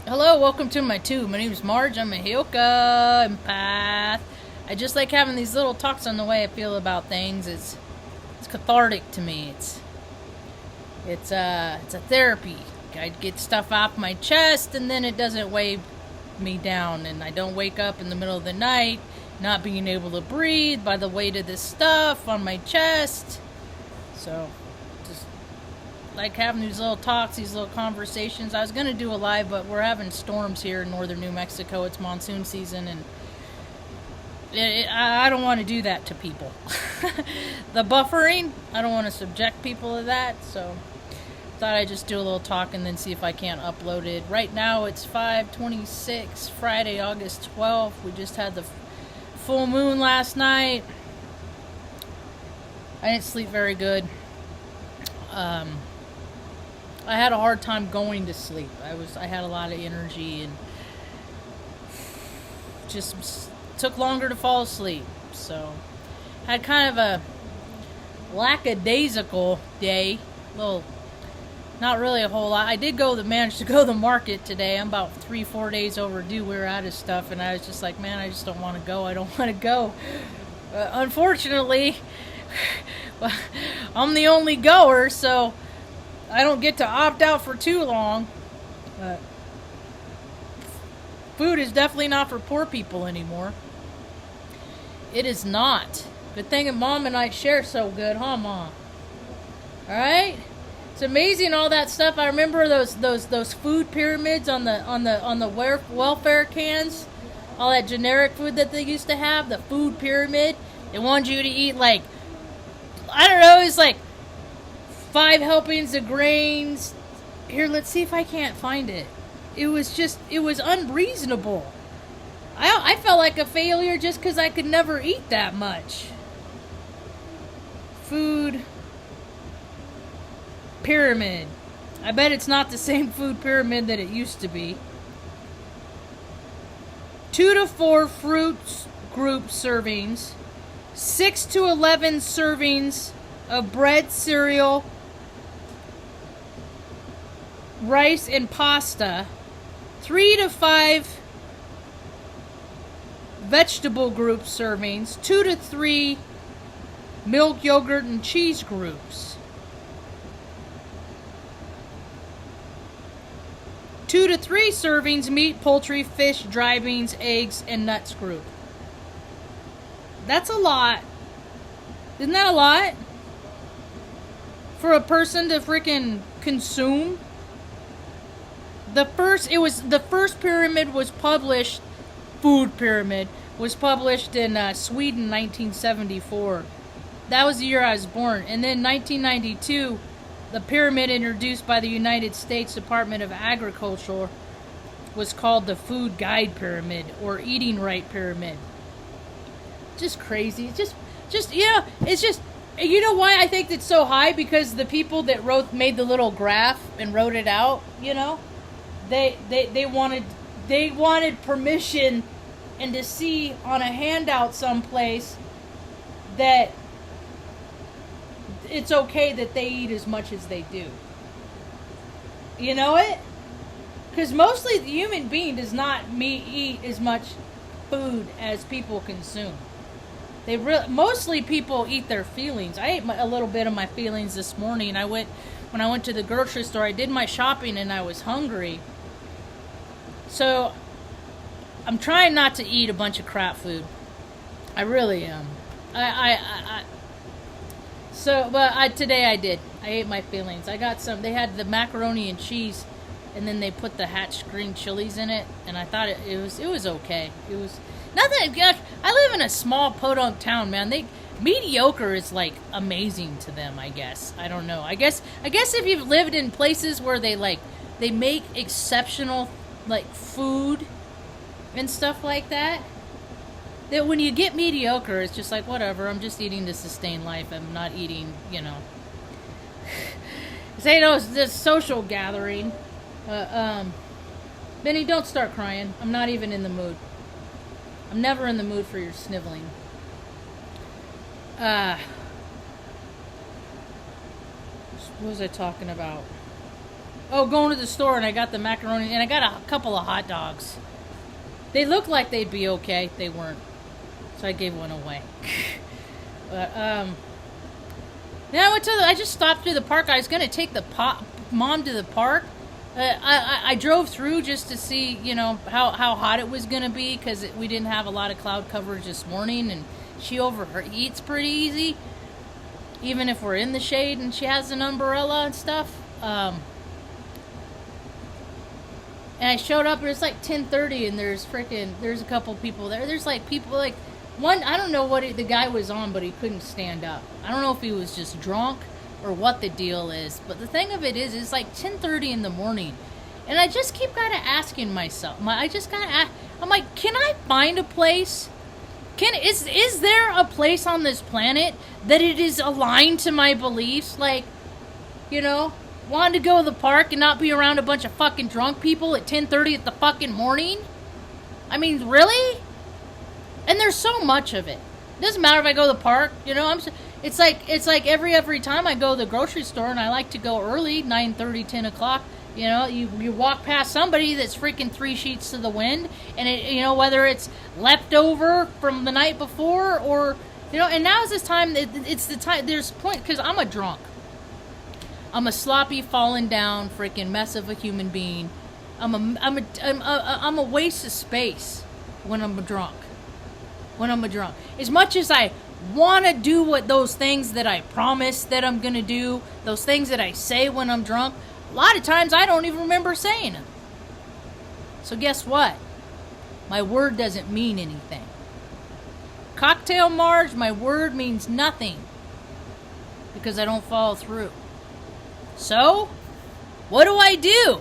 Hello, welcome to my tube. My name is Marge. I'm a Hyoka empath. I just like having these little talks on the way I feel about things. It's cathartic to me. It's a therapy. I get stuff off my chest, and then it doesn't weigh me down, and I don't wake up in the middle of the night not being able to breathe by the weight of this stuff on my chest. So, just like having these little talks, these little conversations. I was going to do a live, but we're having storms here in northern New Mexico. It's monsoon season, and I don't want to do that to people. The buffering, I don't want to subject people to that, so thought I'd just do a little talk and then see if I can't upload it. Right now it's 5:26, Friday, August 12th. We just had the full moon last night. I didn't sleep very good. I had a hard time going to sleep. I had a lot of energy and just took longer to fall asleep. So had kind of a lackadaisical day. Well, not really a whole lot. I did manage to go to the market today. I'm about 3-4 days overdue. We were out of stuff, and I was just like, man, I just don't want to go. I don't want to go. Unfortunately, I'm the only goer, so I don't get to opt out for too long. Food is definitely not for poor people anymore. It is not. Good thing that Mom and I share so good, huh, Mom? Alright? It's amazing all that stuff. I remember those food pyramids on the welfare cans. All that generic food that they used to have, the food pyramid. They wanted you to eat like, I don't know, it's like 5 helpings of grains. Here, let's see if I can't find it. It was unreasonable. I felt like a failure just because I could never eat that much. Food pyramid. I bet it's not the same food pyramid that it used to be. 2 to 4 fruit group servings. 6 to 11 servings of bread, cereal, rice, and pasta. 3 to 5 vegetable group servings. 2 to 3 milk, yogurt, and cheese groups. 2 to 3 servings meat, poultry, fish, dry beans, eggs, and nuts group. That's a lot. Isn't that a lot? For a person to freaking consume? The first pyramid was published, food pyramid, was published in Sweden in 1974. That was the year I was born. And then 1992, the pyramid introduced by the United States Department of Agriculture was called the Food Guide Pyramid or Eating Right Pyramid. Just crazy. It's just, you know why I think it's so high? Because the people that made the little graph and wrote it out, you know, they wanted permission and to see on a handout someplace that it's okay that they eat as much as they do. You know it? Because mostly the human being does not eat as much food as people consume. Mostly people eat their feelings. I ate a little bit of my feelings this morning. When I went to the grocery store, I did my shopping and I was hungry. So I'm trying not to eat a bunch of crap food. I really am. Today I did. I ate my feelings. I got some. They had the macaroni and cheese, and then they put the hatch green chilies in it, and I thought it was okay. It was nothing. I live in a small podunk town, man. Mediocre is like amazing to them. I guess. I don't know. I guess if you've lived in places where they make exceptional like food and stuff like that. That when you get mediocre, it's just like, whatever, I'm just eating to sustain life. I'm not eating, you know. Say, no, it's this social gathering. Benny, don't start crying. I'm not even in the mood. I'm never in the mood for your sniveling. What was I talking about? Oh, going to the store and I got the macaroni and I got a couple of hot dogs. They looked like they'd be okay. They weren't. So I gave one away. But, yeah, I just stopped through the park. I was going to take the mom to the park. I drove through just to see, you know, how hot it was going to be because we didn't have a lot of cloud coverage this morning. And she overheats pretty easy. Even if we're in the shade and she has an umbrella and stuff. And I showed up and it's like 10:30 and there's a couple people there. There's like people like one, I don't know what the guy was on, but he couldn't stand up. I don't know if he was just drunk or what the deal is. But the thing of it is, it's like 10:30 in the morning. And I just keep kind of asking myself, I'm like, can I find a place? Is there a place on this planet that it is aligned to my beliefs? Like, you know, wanting to go to the park and not be around a bunch of fucking drunk people at 10:30 at the fucking morning? I mean, really? And there's so much of it. It doesn't matter if I go to the park, you know. It's like every time I go to the grocery store, and I like to go early, 9:30, 10 o'clock. You know, you walk past somebody that's freaking 3 sheets to the wind, and it, you know, whether it's leftover from the night before or, you know, and now is this time. It's the time. There's point because I'm a drunk. I'm a sloppy, falling down, freaking mess of a human being. I'm a waste of space when I'm drunk. As much as I want to do what those things that I promise that I'm going to do, those things that I say when I'm drunk, a lot of times I don't even remember saying them. So guess what? My word doesn't mean anything. Cocktail Marge, my word means nothing because I don't follow through. So, what do I do?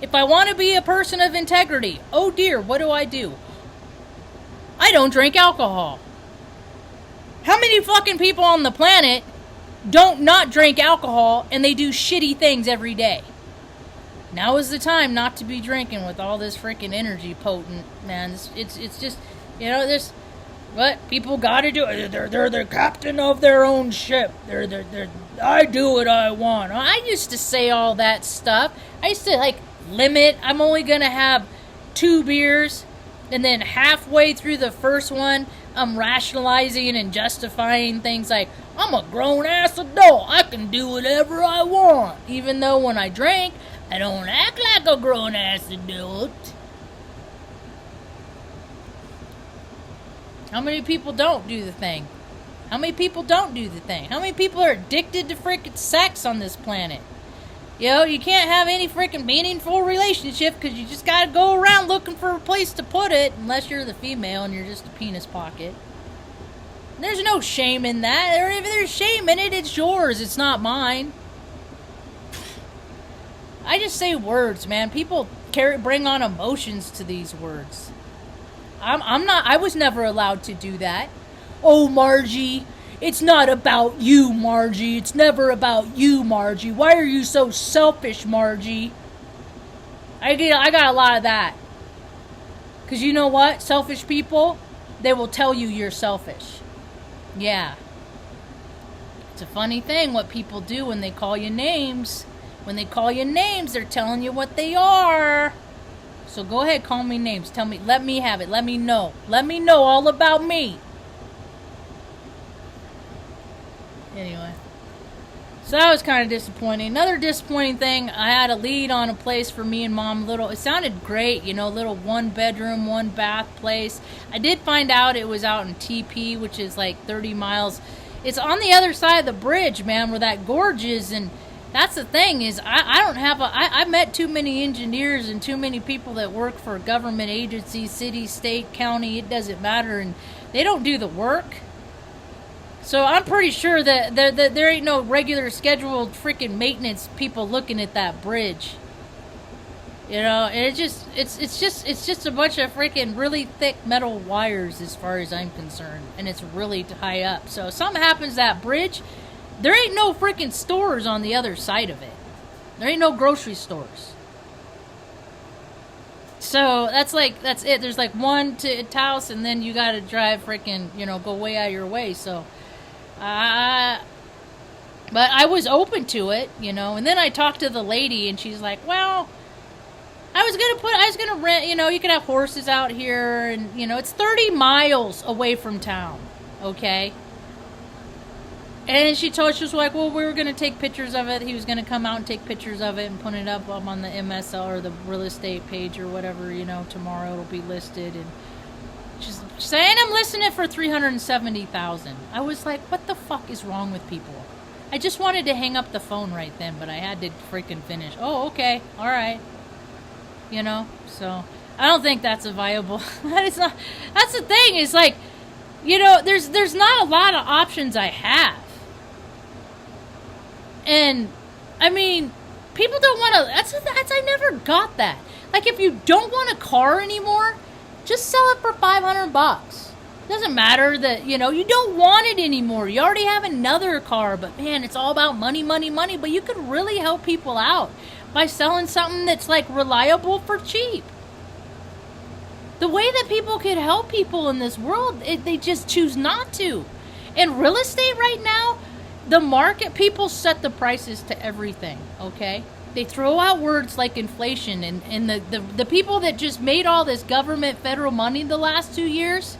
If I want to be a person of integrity, oh dear, what do? I don't drink alcohol. How many fucking people on the planet don't not drink alcohol and they do shitty things every day? Now is the time not to be drinking with all this freaking energy potent, man. It's just, you know, this, what people gotta do. They're the captain of their own ship. I do what I want. I used to say all that stuff. I used to, like, limit. I'm only gonna have 2 beers. And then halfway through the first one, I'm rationalizing and justifying things like, I'm a grown-ass adult. I can do whatever I want. Even though when I drink, I don't act like a grown-ass adult. How many people don't do the thing? How many people are addicted to freaking sex on this planet? You know, you can't have any freaking meaningful relationship because you just gotta go around looking for a place to put it, unless you're the female and you're just a penis pocket. There's no shame in that. Or if there's shame in it, it's yours. It's not mine. I just say words, man. People bring on emotions to these words. I was never allowed to do that. Oh, Margie. It's not about you, Margie. It's never about you, Margie. Why are you so selfish, Margie? I got a lot of that. Because you know what? Selfish people, they will tell you you're selfish. Yeah. It's a funny thing what people do when they call you names. When they call you names, they're telling you what they are. So go ahead, call me names. Tell me, let me have it. Let me know. Let me know all about me. Anyway, so that was kind of disappointing. Another disappointing thing, I had a lead on a place for me and Mom. It sounded great, you know, little 1-bedroom, 1-bath place. I did find out it was out in TP, which is like 30 miles. It's on the other side of the bridge, man, where that gorge is. And that's the thing is, I met too many engineers and too many people that work for government agencies, city, state, county, it doesn't matter. And they don't do the work. So I'm pretty sure that there ain't no regular scheduled freaking maintenance people looking at that bridge. You know, and it's just a bunch of freaking really thick metal wires as far as I'm concerned, and it's really high up. So if something happens to that bridge, there ain't no freaking stores on the other side of it. There ain't no grocery stores. So that's it. There's like one to Taos, and then you got to drive freaking, you know, go way out of your way. So. But I was open to it, you know. And then I talked to the lady, and she's like, well, I was gonna rent, you know, you could have horses out here, and, you know, it's 30 miles away from town, okay? And she was like, well, we were gonna take pictures of it. He was gonna come out and take pictures of it and put it up on the MSL or the real estate page or whatever, you know, tomorrow it'll be listed. And she's saying I'm listing it for $370,000. I was like, what the fuck is wrong with people? I just wanted to hang up the phone right then, but I had to freaking finish. Oh, okay, all right. You know, so I don't think that's a viable. That's the thing. Is like, you know, there's not a lot of options I have, and I mean, people don't want to. That's I never got that. Like, if you don't want a car anymore, just sell it for $500. Doesn't matter that, you know, you don't want it anymore. You already have another car, but man, it's all about money, money, money. But you could really help people out by selling something that's like reliable for cheap. The way that people could help people in this world, they just choose not to. In real estate right now, the market, people set the prices to everything, okay? They throw out words like inflation, and the people that just made all this government federal money the last 2 years,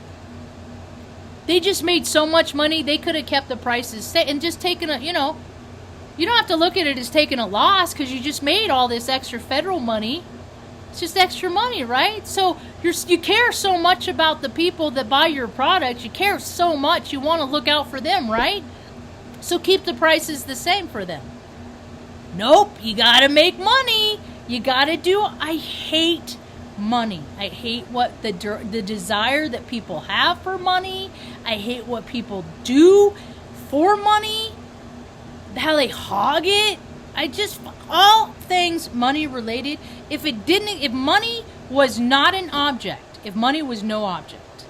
they just made so much money, they could have kept the prices and just taken a, you know, you don't have to look at it as taking a loss because you just made all this extra federal money. It's just extra money, right? So you care so much about the people that buy your products. You care so much. You want to look out for them, right? So keep the prices the same for them. Nope, you got to make money. You got to do. I hate money. I hate what the desire that people have for money. I hate what people do for money. How they hog it. I just, all things money related. If money was not an object, if money was no object,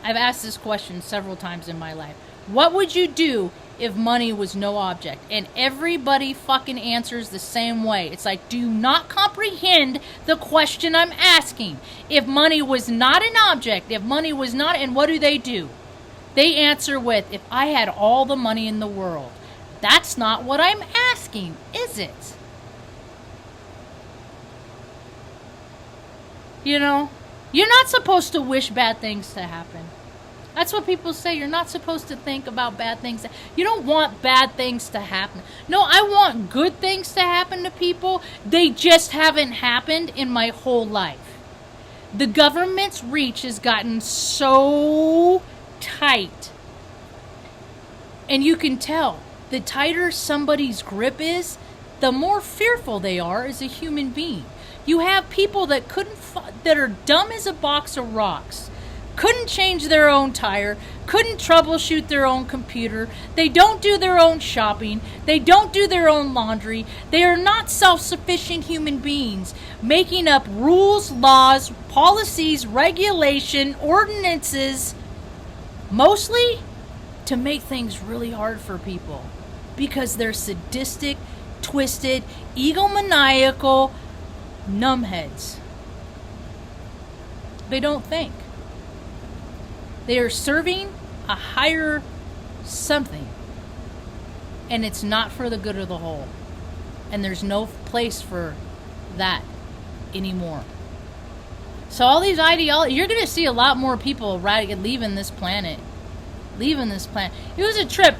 I've asked this question several times in my life. What would you do if money was no object? And everybody fucking answers the same way. It's like, do you not comprehend the question I'm asking? If money was not an object, if money was not, and what do? They answer with, if I had all the money in the world. That's not what I'm asking, is it? You know, you're not supposed to wish bad things to happen. That's what people say. You're not supposed to think about bad things. You don't want bad things to happen. No, I want good things to happen to people. They just haven't happened in my whole life. The government's reach has gotten so tight. And you can tell. The tighter somebody's grip is, the more fearful they are as a human being. You have people that that are dumb as a box of rocks, couldn't change their own tire, couldn't troubleshoot their own computer, they don't do their own shopping, they don't do their own laundry, they are not self-sufficient human beings, making up rules, laws, policies, regulation, ordinances, mostly to make things really hard for people. Because they're sadistic, twisted, egomaniacal numbheads. They don't think. They are serving a higher something. And it's not for the good of the whole. And there's no place for that anymore. So all these ideologies, you're going to see a lot more people leaving this planet. It was a trip.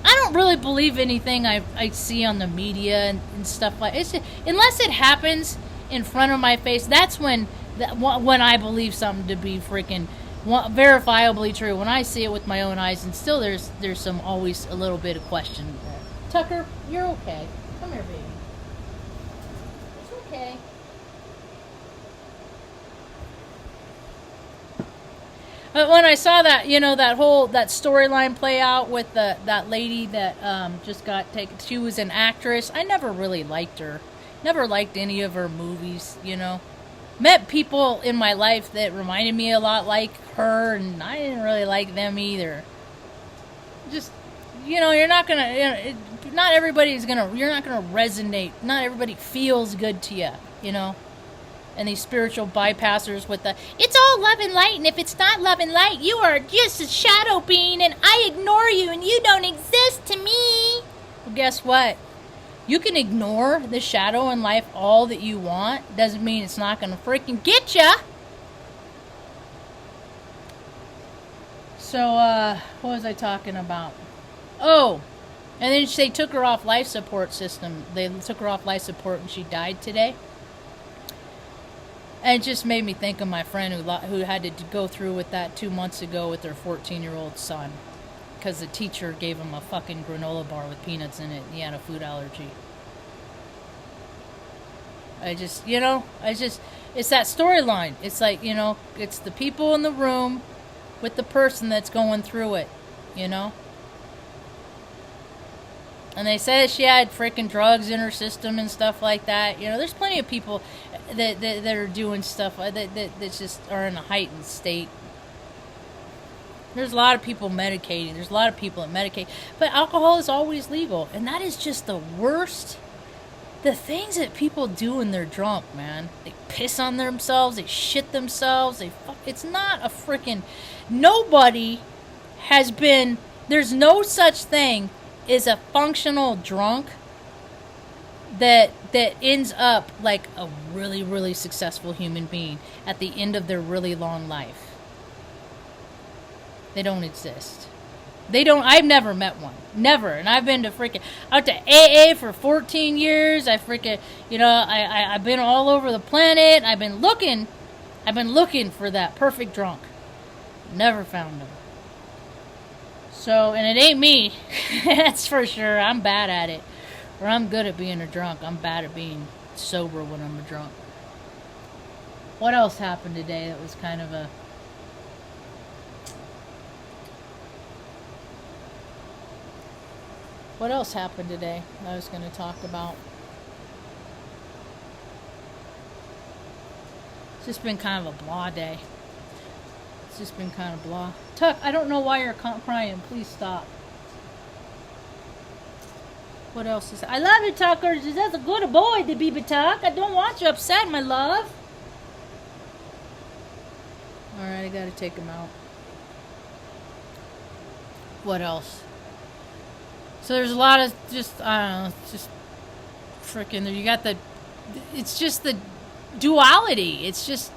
I don't really believe anything I see on the media and stuff like it. Unless it happens in front of my face, that's when I believe something to be freaking verifiably true. When I see it with my own eyes, and still there's some always a little bit of question there. Tucker, you're okay. Come here, baby. It's okay. But when I saw that, you know, that storyline play out with that lady that just got taken, she was an actress. I never really liked her. Never liked any of her movies, you know. Met people in my life that reminded me a lot like her, and I didn't really like them either. Just, you know, you're not gonna, you know, you're not gonna resonate. Not everybody feels good to you, you know. And these spiritual bypassers with the, it's all love and light, and if it's not love and light, you are just a shadow being, and I ignore you, and you don't exist to me. Well, guess what? You can ignore the shadow in life all that you want. Doesn't mean it's not going to freaking get ya. So, what was I talking about? Oh, and then they took her off life support system. They took her off life support and she died today. And it just made me think of my friend who had to go through with that 2 months ago with their 14-year-old son. Because the teacher gave him a fucking granola bar with peanuts in it and he had a food allergy. It's that storyline. It's like, it's the people in the room with the person that's going through it, And they said she had freaking drugs in her system and stuff like that. There's plenty of people that are doing stuff that just are in a heightened state. There's a lot of people medicating. There's a lot of people that medicate. But alcohol is always legal. And that is just the worst. The things that people do when they're drunk, man. They piss on themselves. They shit themselves. It's not a freaking... Nobody has been... There's no such thing as a functional drunk that ends up like a really, really successful human being at the end of their really long life. They don't exist. I've never met one. Never. And I've been out to AA for 14 years. I've been all over the planet. I've been looking for that perfect drunk. Never found him. So, and it ain't me. That's for sure. I'm bad at it. Or I'm good at being a drunk. I'm bad at being sober when I'm a drunk. What else happened today that was kind of a... What else happened today I was going to talk about? It's just been kind of a blah day. It's just been kind of blah. Tuck, I don't know why you're crying. Please stop. What else is... I love you, Tucker. That's a good boy, the baby Tuck. I don't want you upset, my love. Alright, I gotta take him out. What else? So there's a lot of just, I don't know, just freaking, you got it's just the duality. It's just,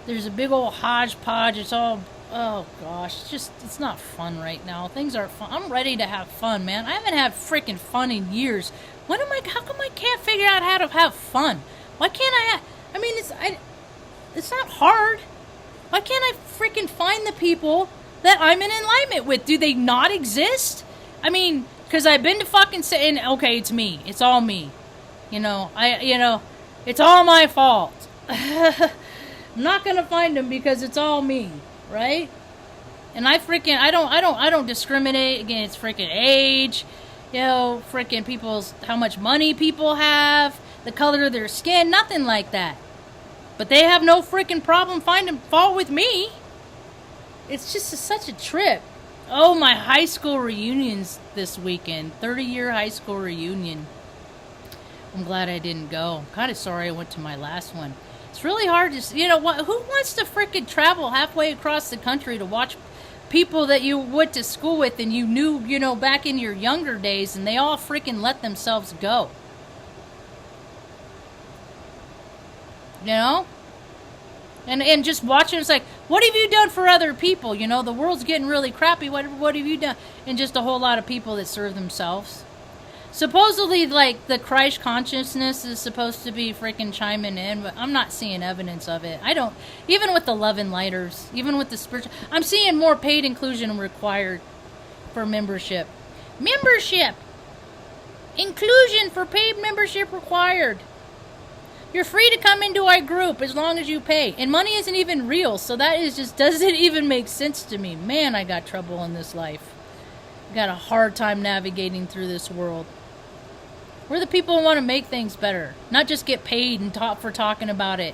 there's a big old hodgepodge. It's all, oh gosh, it's not fun right now. Things aren't fun. I'm ready to have fun, man. I haven't had freaking fun in years. How come I can't figure out how to have fun? Why can't it's not hard. Why can't I freaking find the people that I'm in alignment with? Do they not exist? I mean, because I've been to fucking saying, okay, it's me. It's all me. It's all my fault. I'm not going to find them because it's all me, right? And I don't discriminate against freaking age, freaking how much money people have, the color of their skin, nothing like that. But they have no freaking problem finding fault with me. It's just such a trip. Oh, my high school reunions this weekend. 30-year high school reunion. I'm glad I didn't go. I'm kind of sorry I went to my last one. It's really hard to... who wants to freaking travel halfway across the country to watch people that you went to school with and you knew, back in your younger days, and they all freaking let themselves go? And just watching, it's like, what have you done for other people? The world's getting really crappy. What have you done? And just a whole lot of people that serve themselves. Supposedly, like, the Christ consciousness is supposed to be freaking chiming in, but I'm not seeing evidence of it. Even with the love and lighters, even with the spiritual, I'm seeing more paid inclusion required for membership. Membership! Inclusion for paid membership required. You're free to come into our group as long as you pay. And money isn't even real, so that doesn't even make sense to me. Man, I got trouble in this life. I got a hard time navigating through this world. We're the people who want to make things better, not just get paid and talk for talking about it.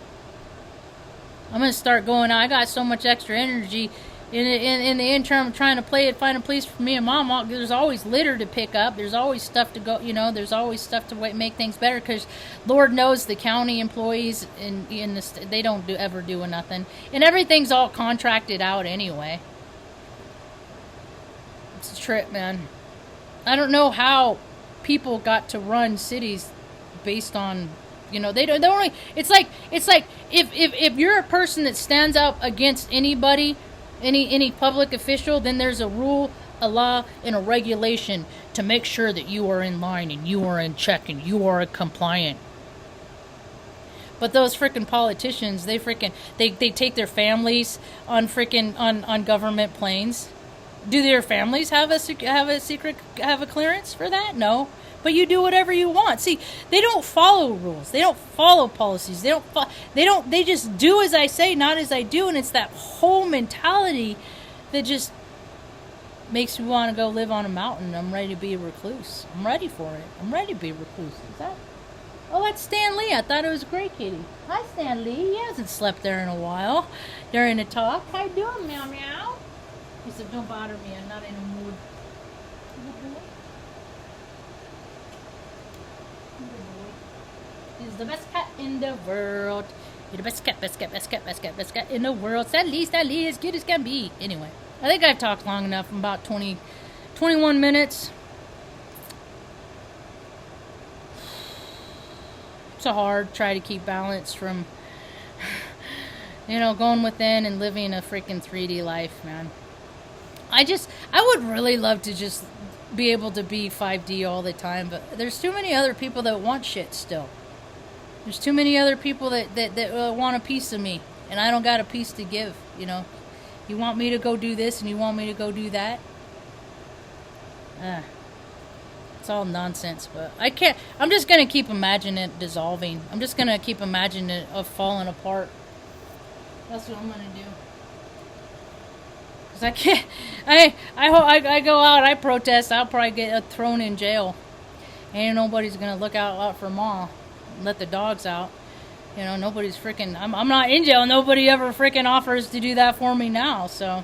I'm going to start going, I got so much extra energy. In the interim, I'm trying to find a place for me and mom. There's always litter to pick up. There's always stuff to go. There's always stuff to make things better. Because Lord knows the county employees they don't ever do nothing, and everything's all contracted out anyway. It's a trip, man. I don't know how people got to run cities based on, they don't only, it's like if you're a person that stands up against anybody, any public official, then there's a rule, a law, and a regulation to make sure that you are in line and you are in check and you are compliant. But those freaking politicians, they take their families on on government planes. Do their families have a clearance for that? No. But you do whatever you want. See, they don't follow rules. They don't follow policies. They just do as I say, not as I do. And it's that whole mentality that just makes me want to go live on a mountain. I'm ready to be a recluse. I'm ready for it. I'm ready to be a recluse. Is that? Oh, that's Stan Lee. I thought it was a great kitty. Hi, Stan Lee. He hasn't slept there in a while during the talk. How you doing, meow meow? He said, don't bother me. I'm not in a mood. He's the best cat in the world. You're the best cat in the world. Sadly, as good as can be. Anyway, I think I've talked long enough. I'm about 21 minutes. It's so hard. Try to keep balance from, going within and living a freaking 3D life, man. I would really love to just be able to be 5D all the time, but there's too many other people that want shit still. There's too many other people that want a piece of me, and I don't got a piece to give, You want me to go do this, and you want me to go do that? It's all nonsense, but I can't. I'm just going to keep imagining it dissolving. I'm just going to keep imagining it of falling apart. That's what I'm going to do. I can't. I go out. I protest. I'll probably get thrown in jail. Ain't nobody's gonna look out for Ma. Let the dogs out. Nobody's freaking. I'm not in jail. Nobody ever freaking offers to do that for me now. So,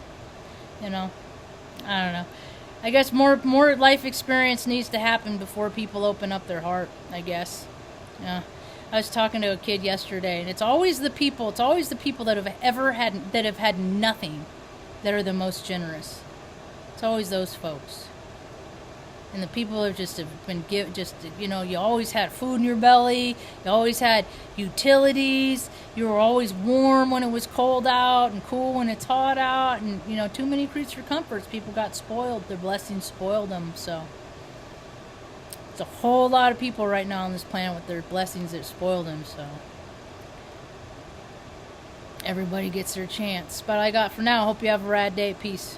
I don't know. I guess more life experience needs to happen before people open up their heart. I guess. Yeah. I was talking to a kid yesterday, and it's always the people that have had nothing that are the most generous. It's always those folks. And the people have been you always had food in your belly, you always had utilities, you were always warm when it was cold out and cool when it's hot out, and too many creature comforts. People got spoiled, their blessings spoiled them. So it's a whole lot of people right now on this planet with their blessings that spoiled them. So everybody gets their chance. But I got for now. Hope you have a rad day. Peace.